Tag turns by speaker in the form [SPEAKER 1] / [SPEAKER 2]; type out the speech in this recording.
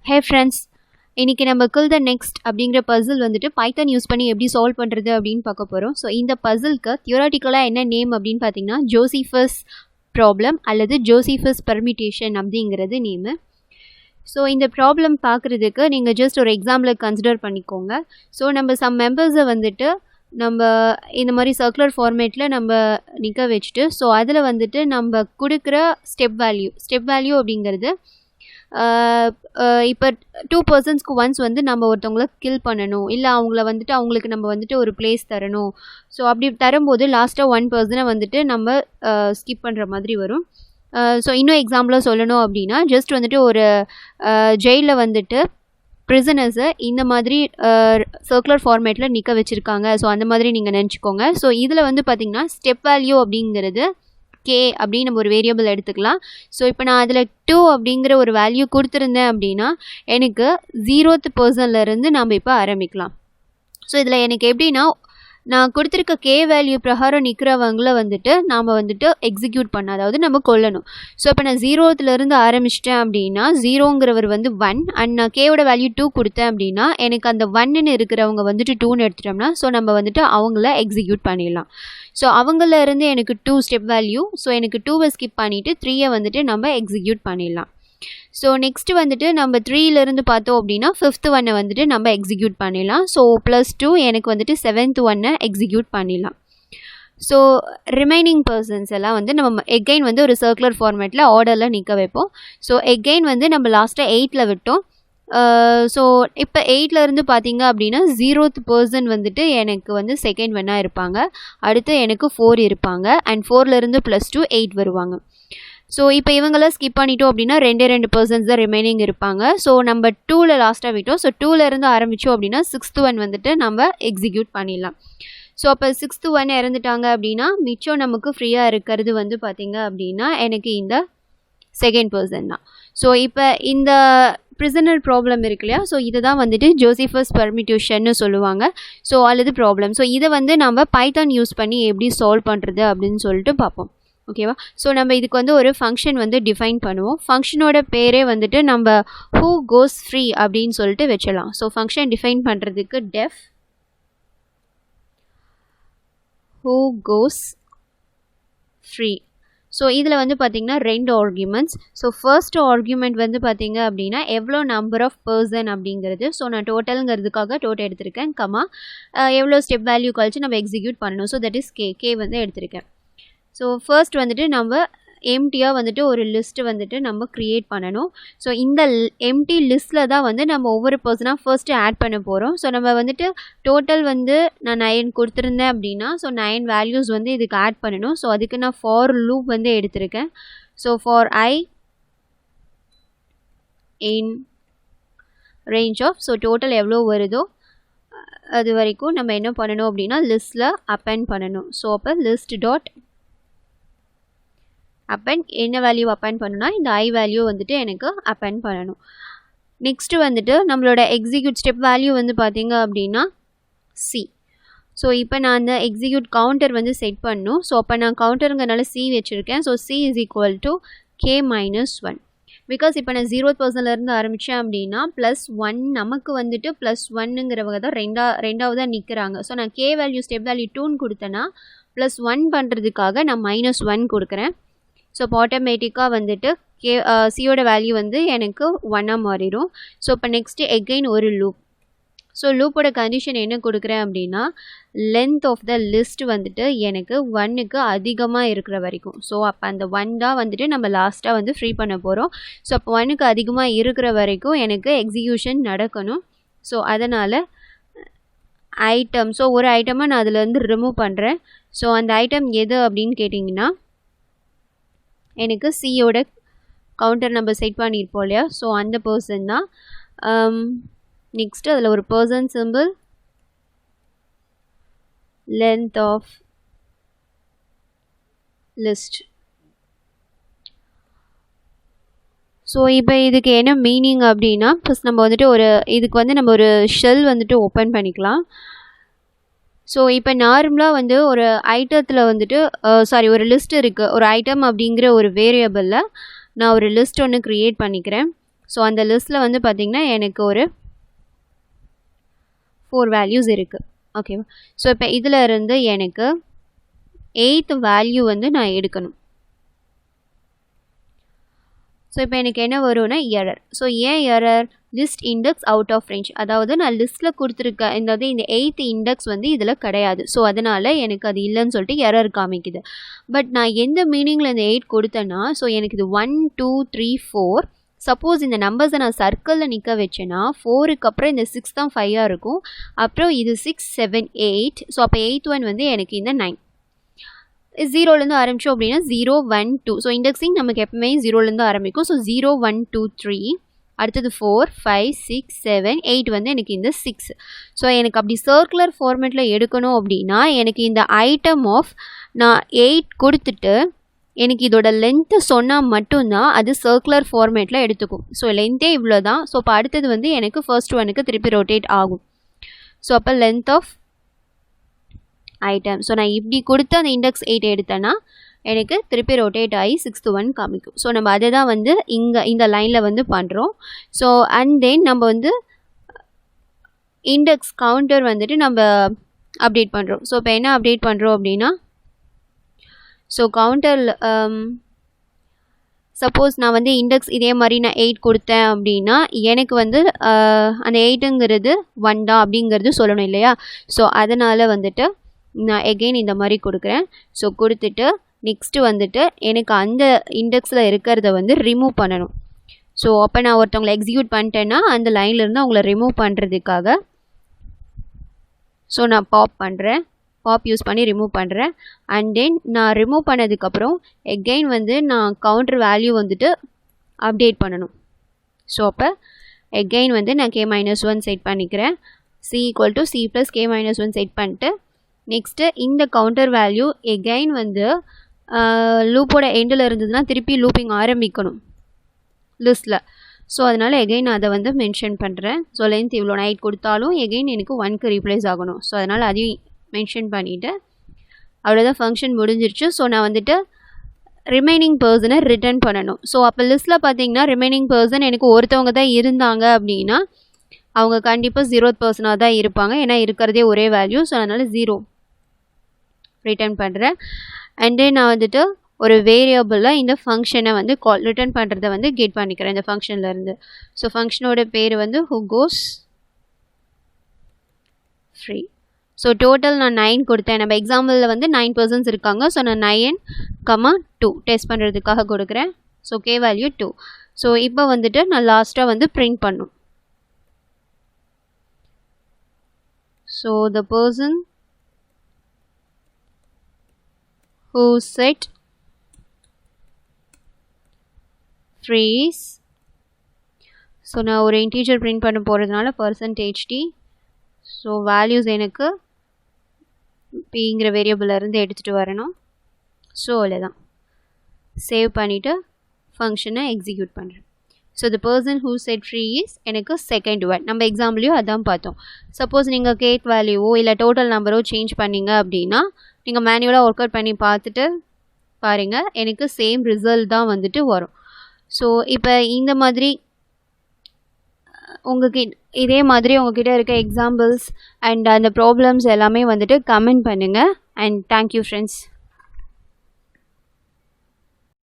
[SPEAKER 1] Hey friends, இன்னைக்கு நம்ம kill the next அப்படிங்கிற பசில் வந்துட்டு பைத்தன் யூஸ் பண்ணி எப்படி சால்வ் பண்ணுறது அப்படின்னு பார்க்க போகிறோம். ஸோ இந்த பசிலுக்கு தியோரட்டிக்கலாக என்ன நேம் அப்படின்னு பார்த்தீங்கன்னா ஜோசிஃபஸ் ப்ராப்ளம் அல்லது ஜோசிஃபஸ் பெர்மிட்டேஷன் அப்படிங்கிறது நேமு. ஸோ இந்த ப்ராப்ளம் பார்க்குறதுக்கு நீங்கள் ஜஸ்ட் ஒரு எக்ஸாம்பிள் கன்சிடர் பண்ணிக்கோங்க. ஸோ நம்ம சம் மெம்பர்ஸை வந்துட்டு நம்ம இந்த மாதிரி சர்க்குலர் ஃபார்மேட்டில் நம்ம நிற்க வச்சுட்டு ஸோ அதில் வந்துட்டு நம்ம கொடுக்குற ஸ்டெப் வேல்யூ அப்படிங்கிறது இப்போ 2 பர்சன்ஸ்க்கு ஒன்ஸ் வந்து நம்ம ஒருத்தவங்கள கில் பண்ணணும், இல்லை அவங்கள வந்துட்டு அவங்களுக்கு நம்ம வந்துட்டு ஒரு பிளேஸ் தரணும். ஸோ அப்படி தரும்போது லாஸ்ட்டாக 1 பர்சனை வந்துட்டு நம்ம ஸ்கிப் பண்ணுற மாதிரி வரும். ஸோ இன்னும் எக்ஸாம்பிளாக சொல்லணும் அப்படின்னா ஜஸ்ட் வந்துட்டு ஒரு ஜெயிலில் வந்துட்டு ப்ரிசனர்ஸை இந்த மாதிரி சர்க்குலர் ஃபார்மேட்டில் நிற்க வச்சுருக்காங்க. ஸோ அந்த மாதிரி நீங்கள் நினச்சிக்கோங்க. ஸோ இதில் வந்து பார்த்திங்கன்னா ஸ்டெப் வேல்யூ அப்படிங்கிறது கே அப்படின்னு நம்ம ஒரு வேரியபிள் எடுத்துக்கலாம். ஸோ இப்போ நான் அதில் 2 அப்படிங்கிற ஒரு வேல்யூ கொடுத்துருந்தேன் அப்படின்னா எனக்கு 0th பர்சன்லேருந்து நம்ம இப்போ ஆரம்பிக்கலாம். ஸோ இதில் எனக்கு எப்படின்னா நான் கொடுத்துருக்க கே வேல்யூ பிரகாரம் நிற்கிறவங்கள வந்துட்டு நாம் வந்துட்டு எக்ஸிக்யூட் பண்ண, அதாவது நம்ம கொல்லணும். ஸோ இப்போ நான் 0லேருந்து ஆரம்பிச்சிட்டேன் அப்படின்னா 0ங்கிறவர் வந்து 1 அண்ட் நான் கேவோட வேல்யூ 2 கொடுத்தேன் அப்படின்னா எனக்கு அந்த 1ன்னு இருக்கிறவங்க வந்துட்டு 2ன்னு எடுத்துட்டோம்னா ஸோ நம்ம வந்துட்டு அவங்கள எக்ஸிக்யூட் பண்ணிடலாம். ஸோ அவங்களேருந்து எனக்கு 2 ஸ்டெப் வேல்யூ, ஸோ எனக்கு 2வை ஸ்கிப் பண்ணிவிட்டு 3யை வந்துட்டு நம்ம எக்ஸிக்யூட் பண்ணிடலாம். ஸோ நெக்ஸ்ட்டு வந்துட்டு நம்ம 3லேருந்து பார்த்தோம் அப்படின்னா 5th ஒன்னை வந்துட்டு நம்ம எக்ஸிக்யூட் பண்ணிடலாம். ஸோ +2 எனக்கு வந்துட்டு 7th ஒன்னை எக்ஸிக்யூட் பண்ணிடலாம். ஸோ ரிமைனிங் பர்சன்ஸ் எல்லாம் வந்து நம்ம எகெயின் வந்து ஒரு சர்க்குலர் ஃபார்மேட்டில் ஆர்டரில் நிற்க வைப்போம். ஸோ எகெயின் வந்து நம்ம லாஸ்ட்டாக 8ல் விட்டோம். ஸோ இப்போ 8லேருந்து பார்த்தீங்க அப்படின்னா 0th பர்சன் வந்துட்டு எனக்கு வந்து செகண்ட் ஒன்னாக இருப்பாங்க. அடுத்து எனக்கு 4 இருப்பாங்க அண்ட் 4லேருந்து +2 8 வருவாங்க. ஸோ இப்போ இவங்களாம் ஸ்கிப் பண்ணிட்டோம் அப்படின்னா 2 பர்சன்ஸ் தான் ரிமைனிங் இருப்பாங்க. ஸோ நம்ம 2ல் லாஸ்ட்டாக விட்டோம். ஸோ 2லேருந்து ஆரம்பித்தோம் அப்படின்னா 6th ஒன் வந்துட்டு நம்ம எக்ஸிக்யூட் பண்ணிடலாம். ஸோ அப்போ 6th ஒன் இறந்துட்டாங்க அப்படின்னா மிச்சம் நமக்கு ஃப்ரீயாக இருக்கிறது வந்து பார்த்திங்க அப்படின்னா எனக்கு இந்த செகண்ட் பர்சன் தான். ஸோ இப்போ இந்த ப்ரிசனர் ப்ராப்ளம் இருக்கு இல்லையா, ஸோ இதை தான் வந்துட்டு ஜோசிஃபஸ் பெர்மிட்டேஷன்னு சொல்லுவாங்க. ஸோ அல்லது ப்ராப்ளம். ஸோ இதை வந்து நம்ம பைத்தான் யூஸ் பண்ணி எப்படி சால்வ் பண்ணுறது அப்படின்னு சொல்லிட்டு பார்ப்போம். ஓகேவா? ஸோ நம்ம இதுக்கு வந்து ஒரு ஃபங்க்ஷன் வந்து டிஃபைன் பண்ணுவோம். ஃபங்க்ஷனோட பேரே வந்துட்டு நம்ம ஹூ கோஸ் ஃப்ரீ அப்படின்னு சொல்லிட்டு வச்சிடலாம். ஸோ ஃபங்க்ஷன் டிஃபைன் பண்ணுறதுக்கு def who goes free. So இதில் வந்து பார்த்திங்கன்னா 2 ஆர்குமெண்ட்ஸ். ஸோ ஃபர்ஸ்ட் ஆர்குமெண்ட் வந்து பார்த்திங்க அப்படின்னா எவ்வளோ நம்பர் ஆஃப் பர்சன் அப்படிங்கிறது. ஸோ நான் டோட்டலுங்கிறதுக்காக டோட்டல் எடுத்திருக்கேன். எவ்வளோ ஸ்டெப் வேல்யூ கழிச்சு நம்ம எக்ஸிக்யூட் பண்ணணும். ஸோ தட் இஸ் கே வந்து எடுத்திருக்கேன். ஸோ ஃபர்ஸ்ட் வந்துட்டு நம்ம எம்டியாக வந்துட்டு ஒரு லிஸ்ட்டு வந்துட்டு நம்ம க்ரியேட் பண்ணணும். ஸோ இந்த எம்டி லிஸ்ட்டில் தான் வந்து நம்ம ஒவ்வொரு பர்சனாக ஃபர்ஸ்ட்டு ஆட் பண்ண போகிறோம். ஸோ நம்ம வந்துட்டு டோட்டல் வந்து நான் 9 கொடுத்துருந்தேன் அப்படின்னா ஸோ 9 வேல்யூஸ் வந்து இதுக்கு ஆட் பண்ணணும். ஸோ அதுக்கு நான் ஃபார் லூப் வந்து எடுத்திருக்கேன். So for I in range of, so total எவ்வளோ வருதோ அது வரைக்கும் நம்ம என்ன பண்ணணும் அப்படின்னா லிஸ்ட்டில் அப்பெண்ட் பண்ணணும். ஸோ அப்போ லிஸ்ட் டாட் அப்பெண்ட் என்ன வேல்யூ அப்பெண்ட் பண்ணணும்னா இந்த ஐ வேல்யூ வந்துட்டு எனக்கு அப்பெண்ட் பண்ணணும். நெக்ஸ்ட்டு வந்துட்டு நம்மளோட எக்ஸிக்யூட் ஸ்டெப் வேல்யூ வந்து பார்த்திங்க அப்படின்னா சி. ஸோ இப்போ நான் அந்த எக்ஸிக்யூட் கவுண்டர் வந்து செட் பண்ணணும். ஸோ அப்போ நான் கவுண்டருங்கிறனால சி வச்சுருக்கேன். So C is equal to K-1. Because இப்போ நான் 0th பர்சன்லேருந்து ஆரம்பித்தேன் அப்படின்னா +1 நமக்கு வந்துட்டு +1ங்கிறவங்க தான் ரெண்டாவதாக நிற்கிறாங்க. ஸோ நான் கே வேல்யூ ஸ்டெப் வேல்யூ 2ன்னு கொடுத்தேன்னா +1 பண்ணுறதுக்காக நான் -1 கொடுக்குறேன். ஸோ இப்போ ஆட்டோமேட்டிக்காக வந்துட்டு சியோட வேல்யூ வந்து எனக்கு 1ஆக மாறிடும். ஸோ இப்போ நெக்ஸ்ட்டு எகெயின் ஒரு லூப். ஸோ லூப்போட கண்டிஷன் என்ன கொடுக்குறேன் அப்படின்னா லென்த் ஆஃப் த லிஸ்ட் வந்துட்டு எனக்கு 1க்கு அதிகமாக இருக்கிற வரைக்கும். ஸோ அப்போ அந்த 1 தான் வந்துட்டு நம்ம லாஸ்ட்டாக வந்து ஃப்ரீ பண்ண போகிறோம். ஸோ அப்போ 1க்கு அதிகமாக இருக்கிற வரைக்கும் எனக்கு எக்ஸிக்யூஷன் நடக்கணும். ஸோ அதனால் ஐட்டம், ஸோ ஒரு ஐட்டமாக நான் அதிலேருந்து ரிமூவ் பண்ணுறேன். ஸோ அந்த ஐட்டம் எது அப்படின்னு கேட்டிங்கன்னா எனக்கு சியோட கவுண்டர் நம்ம செட் பண்ணியிருப்போம் இல்லையா, ஸோ அந்த பர்சன் தான். நெக்ஸ்ட்டு அதில் ஒரு person simple, length of list. So இப்போ இதுக்கு என்ன மீனிங் அப்படின்னா ஃபஸ்ட் நம்ம வந்துட்டு இதுக்கு வந்து நம்ம ஒரு ஷெல் வந்துட்டு ஓப்பன் பண்ணிக்கலாம். ஸோ இப்போ நார்மலாக வந்து ஒரு ஐட்டத்தில் வந்துட்டு ஒரு லிஸ்ட் இருக்குது. ஒரு ஐட்டம் அப்படிங்கிற ஒரு வேரியபிளில் நான் ஒரு லிஸ்ட் ஒன்று க்ரியேட் பண்ணிக்கிறேன். ஸோ அந்த லிஸ்ட்டில் வந்து பார்த்திங்கன்னா எனக்கு ஒரு 4 வேல்யூஸ் இருக்குது. ஓகேவா? ஸோ இப்போ இதில் இருந்து எனக்கு 8th வேல்யூ வந்து நான் எடுக்கணும். ஸோ இப்போ எனக்கு என்ன வரும்னா எரர். ஸோ ஏன் error? List index out of range. அதாவது நான் லிஸ்ட்டில் கொடுத்துருக்க இந்த 8th இண்டெக்ஸ் வந்து இதில் கிடையாது. ஸோ அதனால் எனக்கு அது இல்லைன்னு சொல்லிட்டு எரர் காமிக்குது. பட் நான் எந்த மீனிங்கில் இந்த 8 கொடுத்தேன்னா, ஸோ எனக்கு இது 1 2 3 4. சப்போஸ் இந்த நம்பர்ஸை நான் சர்க்கிளில் நிற்க வச்சேன்னா 4க்கு அப்புறம் இந்த 6 தான் 5ஆக இருக்கும். அப்புறம் இது 6 7 8. ஸோ அப்போ 8th ஒன் வந்து எனக்கு இந்த 9. 0லேருந்து ஆரம்பித்தோம் அப்படின்னா 0 1 2. ஸோ இண்டெக்ஸிங் நமக்கு எப்பவுமே 0லேருந்து ஆரம்பிக்கும். ஸோ 0 1 2 3. அடுத்தது 4 5 6 7 8 வந்து எனக்கு இந்த 6. ஸோ எனக்கு அப்படி சர்க்குலர் ஃபார்மேட்டில் எடுக்கணும் அப்படின்னா எனக்கு இந்த ஐட்டம் ஆஃப் நான் 8 கொடுத்துட்டு எனக்கு இதோட லென்த்து சொன்னால் மட்டும்தான் அது சர்க்குலர் ஃபார்மேட்டில் எடுத்துக்கும். ஸோ லென்த்தே இவ்வளோ தான். ஸோ இப்போ அடுத்தது வந்து எனக்கு ஃபர்ஸ்ட் ஒனுக்கு திருப்பி ரொட்டேட் ஆகும். ஸோ அப்போ லென்த் ஆஃப் ஐட்டம். ஸோ நான் இப்படி கொடுத்து அந்த இண்டெக்ஸ் 8 எடுத்தேன்னா எனக்கு திருப்பி ரொட்டேட் ஆகி 6th ஒன் காமிக்கும். ஸோ நம்ம அதை தான் வந்து இந்த லைனில் வந்து பண்ணுறோம். ஸோ அண்ட் தென் நம்ம வந்து இண்டெக்ஸ் கவுண்டர் வந்துட்டு நம்ம அப்டேட் பண்ணுறோம். ஸோ இப்போ என்ன அப்டேட் பண்ணுறோம் அப்படின்னா, ஸோ கவுண்டரில் சப்போஸ் நான் வந்து இண்டெக்ஸ் இதே மாதிரி நான் 8 கொடுத்தேன் அப்படின்னா எனக்கு வந்து அந்த 8ங்கிறது 1 தான் அப்படிங்கிறது சொல்லணும் இல்லையா? ஸோ அதனால் வந்துட்டு நான் எகெயின் இந்த மாதிரி கொடுக்குறேன். ஸோ கொடுத்துட்டு நெக்ஸ்ட்டு வந்துட்டு எனக்கு அந்த இண்டெக்ஸில் இருக்கிறத வந்து ரிமூவ் பண்ணணும். ஸோ அப்போ நான் ஒருத்தவங்களை எக்ஸிக்யூட் பண்ணிட்டேன்னா அந்த லைன்லேருந்து அவங்கள ரிமூவ் பண்ணுறதுக்காக ஸோ நான் பாப் யூஸ் பண்ணி ரிமூவ் பண்ணுறேன். அண்ட் தென் நான் ரிமூவ் பண்ணதுக்கப்புறம் எகெயின் வந்து நான் கவுண்டர் வேல்யூ வந்துட்டு அப்டேட் பண்ணணும். ஸோ அப்போ எகெயின் வந்து நான் k-1 செட் பண்ணிக்கிறேன். c = c + k-1 செட் பண்ணிட்டு நெக்ஸ்ட்டு இந்த கவுண்டர் வேல்யூ எகெயின் வந்து லூப்போட எண்டில் இருந்ததுன்னா திருப்பி லூப்பிங் ஆரம்பிக்கணும் லிஸ்ட்டில். ஸோ அதனால் எகெயின் அதை வந்து மென்ஷன் பண்ணுறேன். ஸோ லென்த் இவ்வளோ 8 கொடுத்தாலும் எகெயின் எனக்கு 1க்கு ரீப்ளேஸ் ஆகணும். ஸோ அதனால் அதையும் மென்ஷன் பண்ணிவிட்டு அவ்வளோதான், ஃபங்க்ஷன் முடிஞ்சிருச்சு. ஸோ நான் வந்துட்டு ரிமைனிங் பர்சனை ரிட்டர்ன் பண்ணணும். ஸோ அப்போ லிஸ்ட்டில் பார்த்தீங்கன்னா ரிமைனிங் பர்சன் எனக்கு ஒருத்தவங்க தான் இருந்தாங்க அப்படின்னா அவங்க கண்டிப்பாக 0th பர்சனாக தான் இருப்பாங்க. ஏன்னா இருக்கிறதே ஒரே வேல்யூ. ஸோ அதனால் 0 ரிட்டர்ன் பண்ணுறேன். அண்ட் தென் நான் வந்துட்டு ஒரு வேரியபிளில் இந்த ஃபங்க்ஷனை வந்து ரிட்டர்ன் பண்ணுறதை வந்து கெட் பண்ணிக்கிறேன் இந்த ஃபங்க்ஷன்லேருந்து. ஸோ ஃபங்க்ஷனோட பேர் வந்து who goes free. So total நான் 9 கொடுத்தேன். நம்ம எக்ஸாம்பிளில் வந்து 9 persons இருக்காங்க. ஸோ நான் 9, 2 டெஸ்ட் பண்ணுறதுக்காக கொடுக்குறேன். So k value 2. ஸோ இப்போ வந்துட்டு நான் லாஸ்ட்டாக வந்து பிரிண்ட் பண்ணும். So the person who set free is, so நான் ஒரு இன்டீஜர் பிரிண்ட் பண்ண போகிறதுனால %t. ஸோ வேல்யூஸ் எனக்கு பிங்கிற வேரியபிளிலேருந்து எடுத்துகிட்டு வரணும். ஸோ அவ்வளோதான், சேவ் பண்ணிவிட்டு ஃபங்க்ஷனை எக்ஸிக்யூட் பண்ணுறேன். So the person who set free is எனக்கு செகண்ட் ஒன். நம்ம எக்ஸாம்பிளையும் அதான் பார்த்தோம். சப்போஸ் நீங்கள் கேட் வேல்யூவோ இல்லை டோட்டல் நம்பரோ சேஞ்ச் பண்ணிங்க அப்படின்னா நீங்கள் மேனுவலாக ஒர்க் அவுட் பண்ணி பார்த்துட்டு பாருங்கள், எனக்கு சேம் ரிசல்ட் தான் வந்துட்டு வரும். ஸோ இப்போ இந்த மாதிரி இதே மாதிரி உங்ககிட்ட இருக்க எக்ஸாம்பிள்ஸ் அண்ட் அந்த ப்ராப்ளம்ஸ் எல்லாமே வந்துட்டு கமெண்ட் பண்ணுங்கள். And thank you friends.